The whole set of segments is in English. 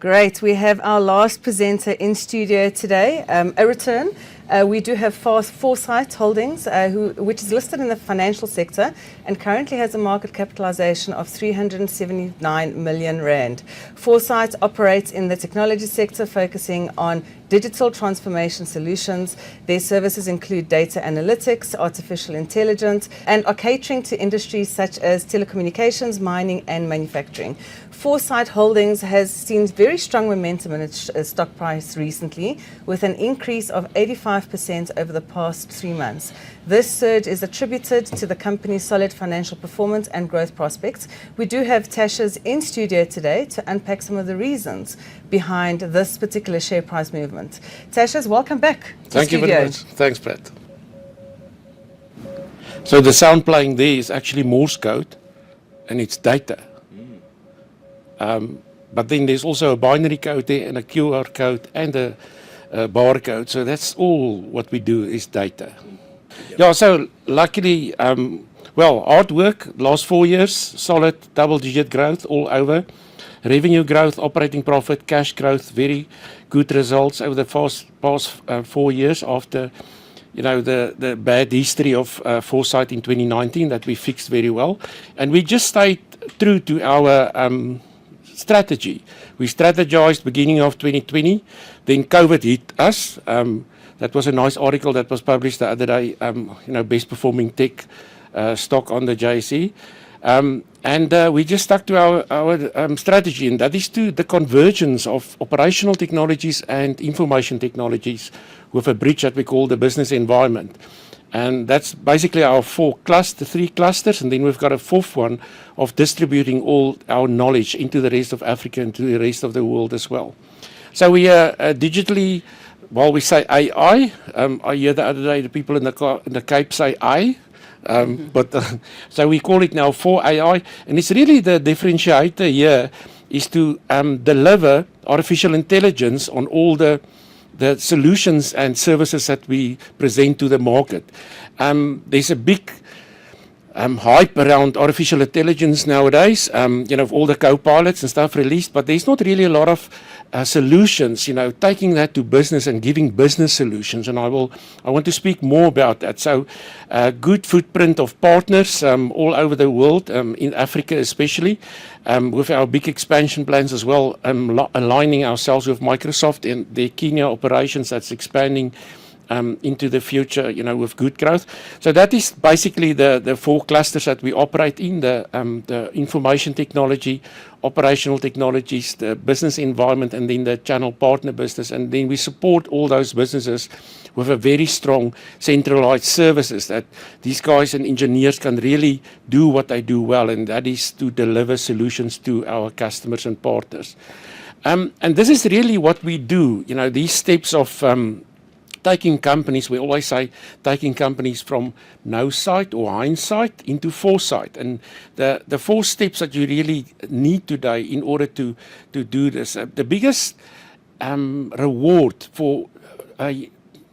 Great. We have our last presenter in studio today, a return. We do have 4Sight Holdings, which is listed in the financial sector and currently has a market capitalization of 379 million rand. 4Sight operates in the technology sector, focusing on digital transformation solutions. Their services include data analytics, artificial intelligence, and are catering to industries such as telecommunications, mining, and manufacturing. 4Sight Holdings has seen very strong momentum in its stock price recently, with an increase of 85% over the past 3 months. This surge is attributed to the company's solid financial performance and growth prospects. We do have Tasha's in studio today to unpack some of the reasons behind this particular share price movement. Tasha's, welcome back to Thank studio. you very much. Thanks, Brett. So the sound playing there is actually Morse code, and it's data. But then there's also a binary code there, and a QR code, and a barcode. So that's all what we do is data. Yeah, so luckily, hard work, last 4 years, solid double-digit growth all over. Revenue growth, operating profit, cash growth, very good results over the past 4 years after, the bad history of 4Sight in 2019 that we fixed very well. And we just stayed true to our strategy. We strategized beginning of 2020, then COVID hit us. That was a nice article that was published the other day, best performing tech stock on the JSE. And we just stuck to our strategy, and that is to the convergence of operational technologies and information technologies with a bridge that we call the business environment. And that's basically our 3 clusters, and then we've got a 4th one of distributing all our knowledge into the rest of Africa and to the rest of the world as well. So we are digitally, while we say AI, I hear the other day the people in the Cape say I, so we call it now 4AI, and it's really the differentiator here is to deliver artificial intelligence on all the solutions and services that we present to the market. There's a big hype around artificial intelligence nowadays, all the co-pilots and stuff released, but there's not really a lot of solutions, taking that to business and giving business solutions, and I want to speak more about that. So good footprint of partners all over the world, in Africa especially, with our big expansion plans as well, aligning ourselves with Microsoft and their Kenya operations that's expanding into the future, with good growth. So that is basically the 4 clusters that we operate in, the information technology, operational technologies, the business environment, and then the channel partner business. And then we support all those businesses with a very strong centralized services that these guys and engineers can really do what they do well, and that is to deliver solutions to our customers and partners. And this is really what we do, these steps of taking companies, we always say, taking companies from no sight or hindsight into 4Sight. And the 4 steps that you really need today in order to do this. The biggest reward for a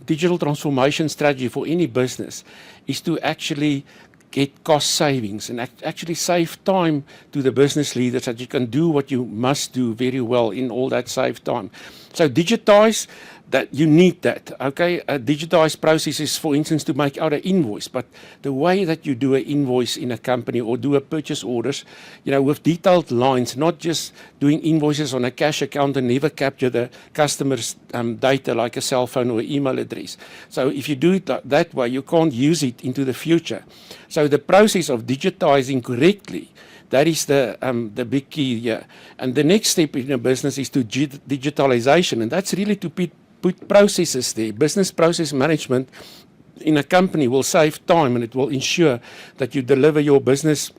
digital transformation strategy for any business is to actually get cost savings and actually save time to the business leaders, that you can do what you must do very well in all that saved time. So digitize, that you need that, okay? A digitized process is, for instance, to make out an invoice, but the way that you do an invoice in a company or do a purchase orders, with detailed lines, not just doing invoices on a cash account and never capture the customer's data like a cell phone or email address. So if you do it that way, you can't use it into the future. So the process of digitizing correctly, that is the big key here. And the next step in a business is to digitalization, and that's really to put processes there. Business process management in a company will save time, and it will ensure that you deliver your business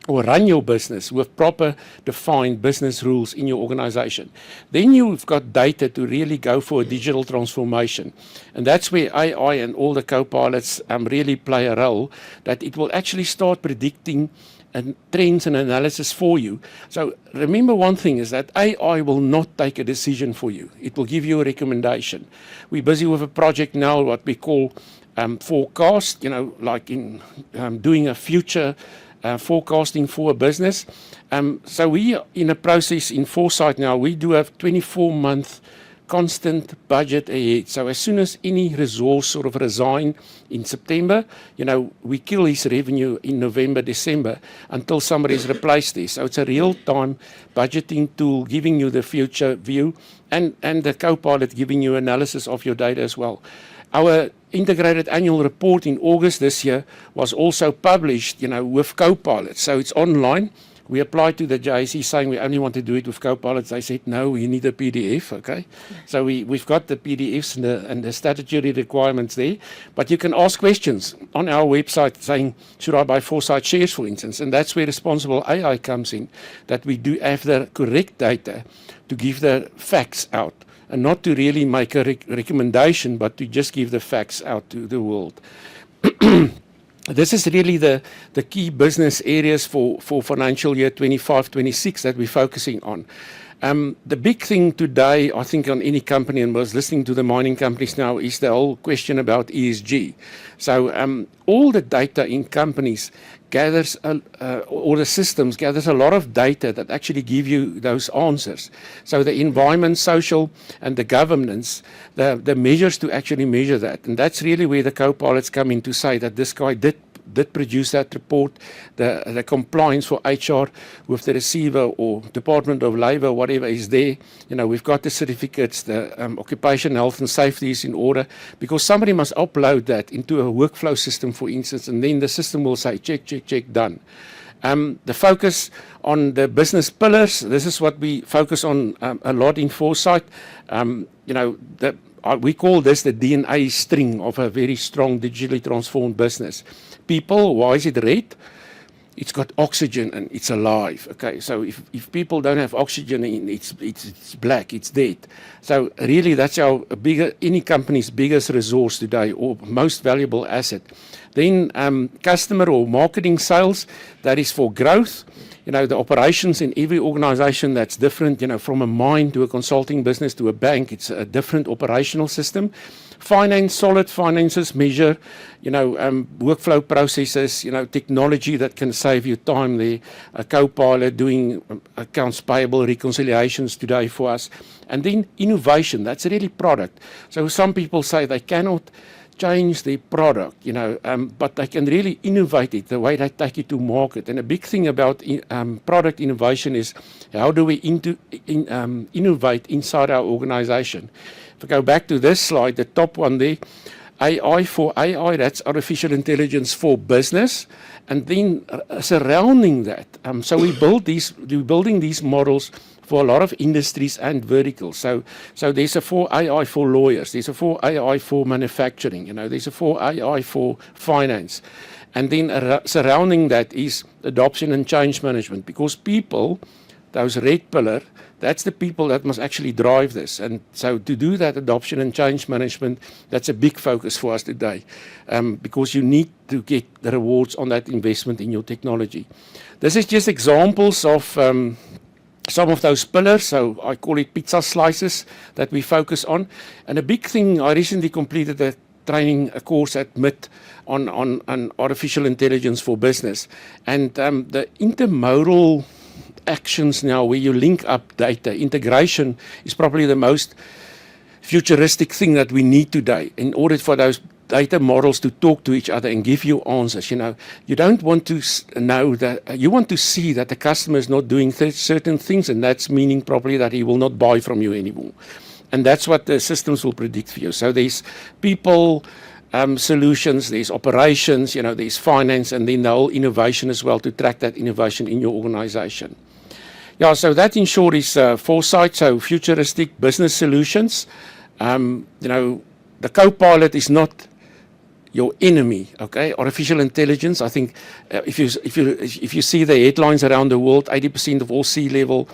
or run your business with proper defined business rules in your organization. Then you've got data to really go for a digital transformation. And that's where AI and all the co-pilots really play a role, that it will actually start predicting and trends and analysis for you. So remember, one thing is that AI will not take a decision for you. It will give you a recommendation. We're busy with a project now, what we call forecast, like in doing a future forecasting for a business. So we are in a process in 4Sight now. We do have 24-month constant budget ahead. So as soon as any resource sort of resign in September, we kill his revenue in November, December until somebody is replaced there. So it's a real-time budgeting tool giving you the future view and the Copilot giving you analysis of your data as well. Our integrated annual report in August this year was also published, with Copilot. So it's online. We applied to the JSE saying we only want to do it with Copilot. They said, no, you need a PDF, okay? So we've got the PDFs and the statutory requirements there. But you can ask questions on our website saying, should I buy 4Sight shares, for instance? And that's where responsible AI comes in, that we do have the correct data to give the facts out. And not to really make a recommendation, but to just give the facts out to the world. This is really the key business areas for financial year 25-26 that we're focusing on. The big thing today, I think, on any company, and I was listening to the mining companies now, is the whole question about ESG. So all the data in companies gathers, or the systems gathers a lot of data that actually give you those answers. So the environment, social, and the governance, the measures to actually measure that. And that's really where the co-pilots come in to say that this guy did produce that report, the compliance for HR with the receiver or Department of Labour, whatever is there. We've got the certificates, the occupation health and safety is in order, because somebody must upload that into a workflow system, for instance, and then the system will say, check, check, check, done. The focus on the business pillars, this is what we focus on a lot in 4Sight. We call this the DNA string of a very strong digitally transformed business. People, why is it red? It's got oxygen and it's alive. Okay, so if people don't have oxygen, it's black, it's dead. So really, that's any company's biggest resource today, or most valuable asset. Then customer or marketing sales, that is for growth. The operations in every organization, that's different. From a mine to a consulting business to a bank, it's a different operational system. Finance, solid finances measure, workflow processes, technology that can save you time there. A co-pilot doing accounts payable reconciliations today for us. And then innovation, that's really product. So some people say they cannot change their product, but they can really innovate it, the way they take it to market. And a big thing about product innovation is how do we innovate inside our organization. If I go back to this slide, the top one there, AI for AI, that's artificial intelligence for business. And then surrounding that, so we're building these models for a lot of industries and verticals. So there's a 4AI for lawyers, there's a 4AI for manufacturing, there's a 4AI for finance. And then surrounding that is adoption and change management, because people, those red pillar, that's the people that must actually drive this. And so to do that adoption and change management, that's a big focus for us today, because you need to get the rewards on that investment in your technology. This is just examples of some of those pillars, so I call it pizza slices that we focus on. And a big thing, I recently completed a course at MIT on artificial intelligence for business. And the intermodal actions now, where you link up data, integration is probably the most futuristic thing that we need today in order for those data models to talk to each other and give you answers. You don't want to know that, you want to see that the customer is not doing certain things, and that's meaning probably that he will not buy from you anymore. And that's what the systems will predict for you. So there's people, solutions, there's operations, there's finance, and then the whole innovation as well, to track that innovation in your organization. Yeah, so that in short is 4Sight, so futuristic business solutions. The co-pilot is not your enemy, okay? Artificial intelligence, I think if you see the headlines around the world, 80% of all C-level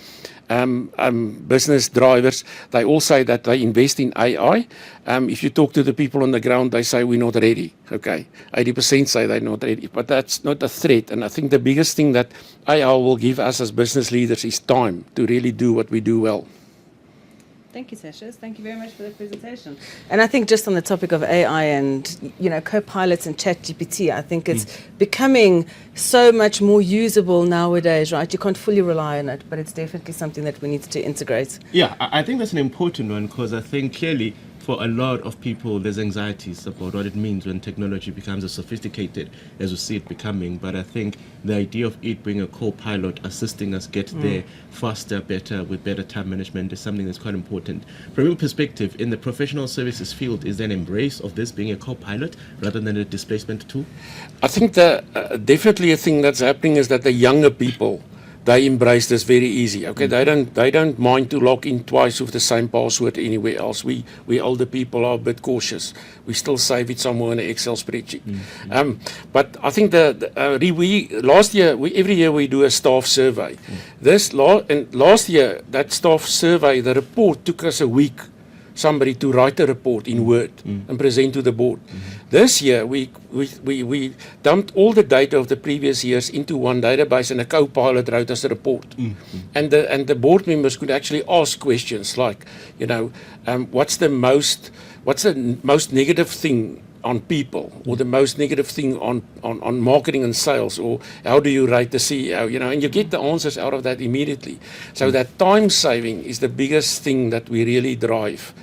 business drivers, they all say that they invest in AI. If you talk to the people on the ground, they say we're not ready, okay? 80% say they're not ready, but that's not a threat. And I think the biggest thing that AI will give us as business leaders is time to really do what we do well. Thank you, Sasha. Thank you very much for the presentation. And I think just on the topic of AI and, co-pilots and ChatGPT, I think it's becoming so much more usable nowadays, right? You can't fully rely on it, but it's definitely something that we need to integrate. Yeah, I think that's an important one, because I think clearly for a lot of people there's anxieties about what it means when technology becomes as sophisticated as we see it becoming. But I think the idea of it being a co-pilot assisting us get there faster, better, with better time management is something that's quite important. From your perspective, in the professional services field, is there an embrace of this being a co-pilot rather than a displacement tool? I think definitely a thing that's happening is that the younger people, they embrace this very easy. Okay, they don't mind to log in twice with the same password anywhere else. We older people are a bit cautious. We still save it somewhere in an Excel spreadsheet. But I think last year every year we do a staff survey. Last year that staff survey, the report took us a week. Somebody to write a report in Word and present to the board. This year, we dumped all the data of the previous years into one database, and a co-pilot wrote us a report. And the board members could actually ask questions like, what's the most negative thing on people, or the most negative thing on marketing and sales, or how do you rate the CEO, and you get the answers out of that immediately. So that time saving is the biggest thing that we really drive,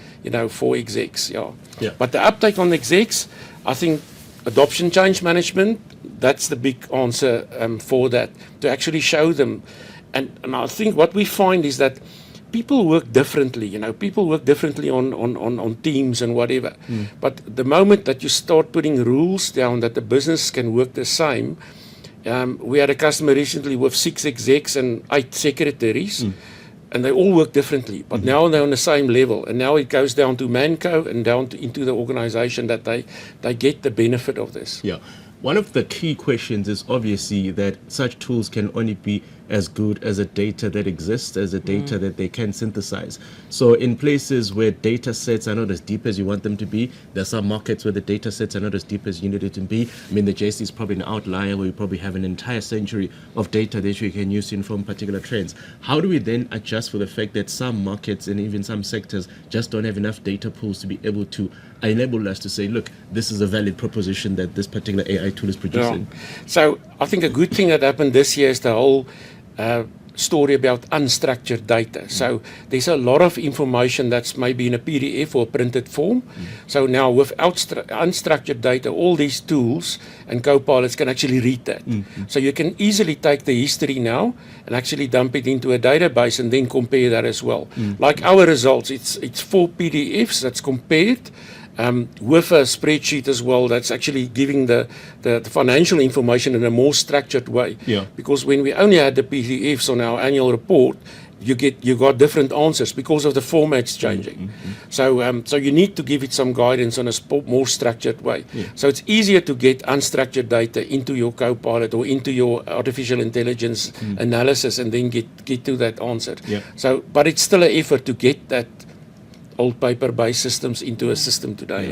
for execs. Yeah. But the uptake on execs, I think adoption change management, that's the big answer for that, to actually show them. And I think what we find is that people work differently, people work differently on teams and whatever. But the moment that you start putting rules down that the business can work the same, we had a customer recently with 6 execs and 8 secretaries, and they all work differently, but now they're on the same level, and now it goes down to Manco and down into the organization that they get the benefit of this. Yeah. One of the key questions is obviously that such tools can only be as good as the data that exists, as the data that they can synthesize. So in places where data sets are not as deep as you want them to be, there are some markets where the data sets are not as deep as you need it to be. I mean, the JSE is probably an outlier where you probably have an entire century of data that you can use to inform particular trends. How do we then adjust for the fact that some markets and even some sectors just don't have enough data pools to be able to enable us to say, look, this is a valid proposition that this particular AI tool is producing? Yeah. So I think a good thing that happened this year is the whole story about unstructured data. So there's a lot of information that's maybe in a PDF or printed form. So now without unstructured data, all these tools and co-pilots can actually read that. So you can easily take the history now and actually dump it into a database and then compare that as well. Like our results, it's 4 PDFs that's compared with a spreadsheet as well that's actually giving the financial information in a more structured way. Yeah. Because when we only had the PDFs on our annual report, you got different answers because of the formats changing. So you need to give it some guidance on a more structured way. So it's easier to get unstructured data into your co-pilot or into your artificial intelligence analysis and then get to that answer. So, but it's still an effort to get that old paper-based systems into a system today.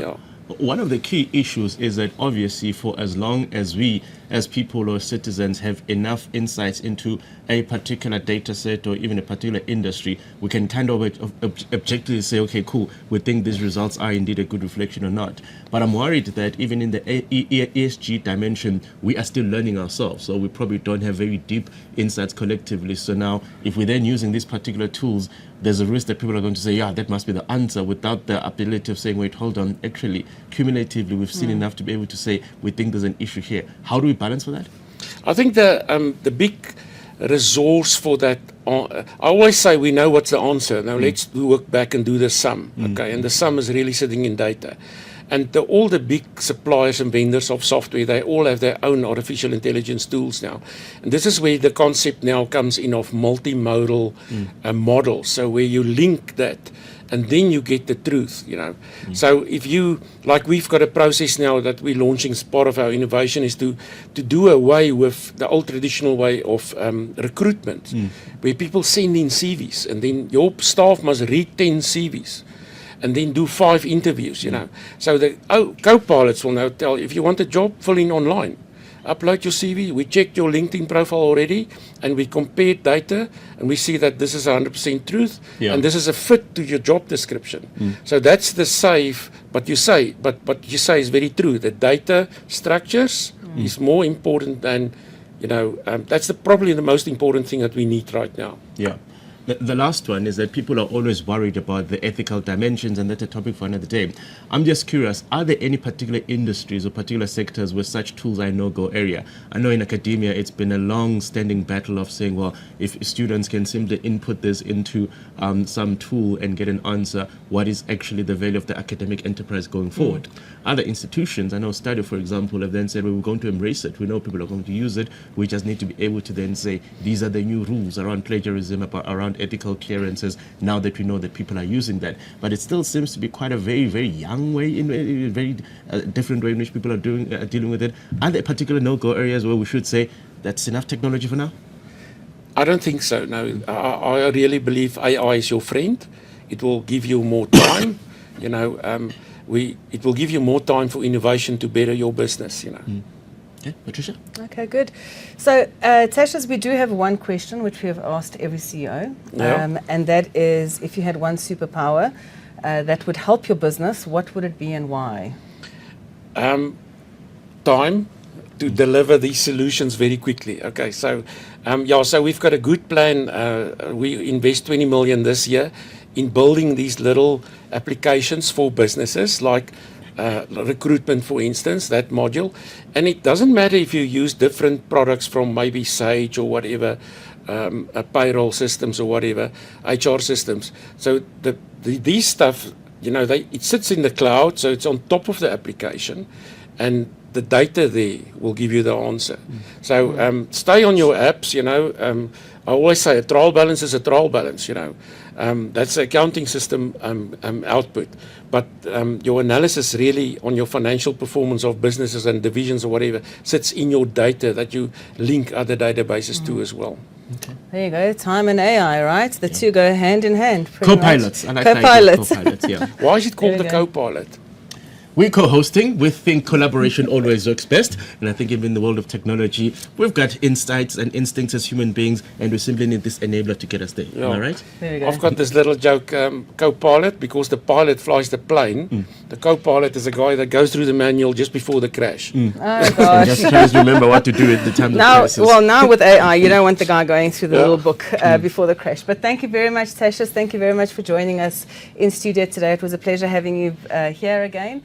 One of the key issues is that obviously for as long as we as people or citizens have enough insights into a particular data set or even a particular industry, we can kind of objectively say, okay, cool, we think these results are indeed a good reflection or not. But I'm worried that even in the ESG dimension, we are still learning ourselves. So we probably don't have very deep insights collectively. So now, if we're then using these particular tools, there's a risk that people are going to say, yeah, that must be the answer, without the ability of saying, wait, hold on, actually, cumulatively, we've seen enough to be able to say, we think there's an issue here. How do we balance for that? I think the big resource for that, I always say we know what's the answer. Now let's work back and do the sum. Okay, and the sum is really sitting in data. And all the big suppliers and vendors of software, they all have their own artificial intelligence tools now. And this is where the concept now comes in of multimodal models. So where you link that and then you get the truth, So if you, like we've got a process now that we're launching as part of our innovation, is to do away with the old traditional way of recruitment, where people send in CVs and then your staff must read 10 CVs. And then do 5 interviews, So the co-pilots will now tell, if you want a job, fill in online. upload your CV, we checked your LinkedIn profile already, and we compared data, and we see that this is 100% truth, Yeah. and this is a fit to your job description. So that's the safe, but you say is very true. The data structures is more important than, that's probably the most important thing that we need right now. Yeah. The last one is that people are always worried about the ethical dimensions, and that's a topic for another day. I'm just curious, are there any particular industries or particular sectors where such tools are a no-go area? I know in academia it's been a long-standing battle of saying, well, if students can simply input this into some tool and get an answer, what is actually the value of the academic enterprise going forward? Other institutions, I know Stadio, for example, have then said, well, we're going to embrace it. We know people are going to use it. We just need to be able to then say, these are the new rules around plagiarism, around ethical clearances, now that we know that people are using that. But it still seems to be quite a very, very young way, in a very different way in which people are dealing with it. Are there particular no-go areas where we should say, that's enough technology for now? I don't think so, no. I really believe AI is your friend. It will give you more time, it will give you more time for innovation to better your business, Okay, Patricia? Okay, good. So, Tasha's, we do have one question which we have asked every CEO, Yeah. and that is, if you had one superpower that would help your business, what would it be and why? Time to deliver these solutions very quickly. Okay, so so we've got a good plan. We invest 20 million this year in building these little applications for businesses, like recruitment, for instance, that module. And it doesn't matter if you use different products from maybe Sage or whatever, payroll systems or whatever, HR systems. So these stuff, it sits in the cloud, so it's on top of the application, and the data there will give you the answer. So stay on your apps. I always say a trial balance is a trial balance. That's the accounting system output, but your analysis really on your financial performance of businesses and divisions or whatever sits in your data that you link other databases to as well. Okay. There you go, time and AI, right? The two go hand in hand. pretty much. Co-pilots. I like Co-pilots. co-pilots, yeah. Why is it called There the we go. co-pilot? We're co-hosting. We think collaboration always works best. And I think even in the world of technology, we've got insights and instincts as human beings, and we simply need this enabler to get us there. Yeah. Am I right? There you go. I've got this little joke, co-pilot, because the pilot flies the plane. The co-pilot is a guy that goes through the manual just before the crash. Oh, And gosh. just tries to remember what to do at the time of Now, crisis. well, now with AI, you don't want the guy going through the Yeah. little book before the crash. But thank you very much, Tasha. Thank you very much for joining us in studio today. It was a pleasure having you here again.